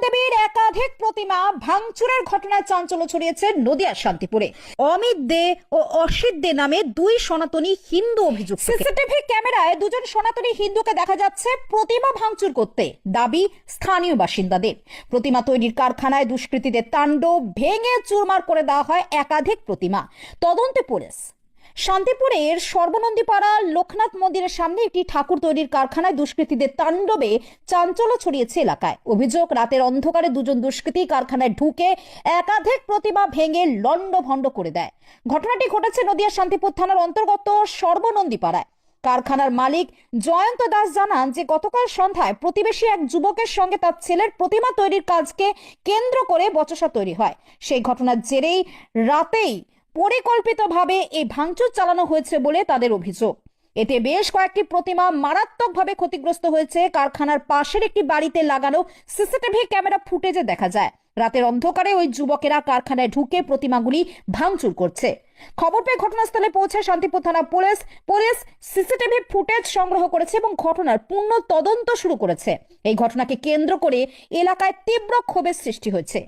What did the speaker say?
দেবীর একাধিক প্রতিমা ভাঙচুরের ঘটনায় চাঞ্চল্য ছড়িয়েছে নদিয়ার শান্তিপুরে। অমিত দে ও অসিত দে নামে দুই সনাতনী হিন্দু অভিযুক্ত। সিসিটিভি ক্যামেরায় দুজন সনাতনী হিন্দুকে দেখা যাচ্ছে প্রতিমা ভাঙচুর করতে। দাবি স্থানীয় বাসিন্দাদের, প্রতিমা তৈরির কারখানায় দুষ্কৃতীদের তাণ্ডব, ভেঙে চুরমার করে দেওয়া হয় একাধিক প্রতিমা। তদন্তে পুলিশ। শান্তিপুরের সর্বনন্দীপাড়া লোকনাথ মন্দিরের সামনে একটি ঠাকুর তৈরির কারখানায় দুষ্কৃতীদের তাণ্ডবে চাঞ্চল্য ছড়িয়েছে এলাকায়। অভিযোগ, রাতের অন্ধকারে দুজন দুষ্কৃতী কারখানায় ঢুকে একাধিক প্রতিমা ভেঙে লণ্ডভণ্ড করে দেয়। ঘটনাটি ঘটেছে নদিয়া শান্তিপুর থানার অন্তর্গত সর্বনন্দীপাড়ায়। কারখানার মালিক জয়ন্ত দাস জানান যে গতকাল সন্ধ্যায় প্রতিবেশী এক যুবকের সঙ্গে তার ছেলের প্রতিমা তৈরির কাজকে কেন্দ্র করে বচসা তৈরি হয়। সেই ঘটনার জেরেই রাতেই পরিকল্পিতভাবে এই ভাঙচুর চালানো হয়েছে বলে তাদের অভিযোগ। এতে বেশ কয়েকটি প্রতিমা মারাত্মকভাবে ক্ষতিগ্রস্ত হয়েছে। কারখানার পাশের একটি বাড়িতে লাগানো সিসিটিভি ক্যামেরা ফুটেজে দেখা যায় রাতের অন্ধকারে ওই যুবকেরা কারখানায় ঢুকে প্রতিমাগুলি ভাঙচুর করছে। খবর পেয়ে ঘটনাস্থলে পৌঁছে শান্তিপুর থানা পুলিশ সিসিটিভি ফুটেজ সংগ্রহ করেছে এবং ঘটনার পূর্ণ তদন্ত শুরু করেছে। এই ঘটনাকে কেন্দ্র করে এলাকায় তীব্র ক্ষোভের সৃষ্টি হয়েছে।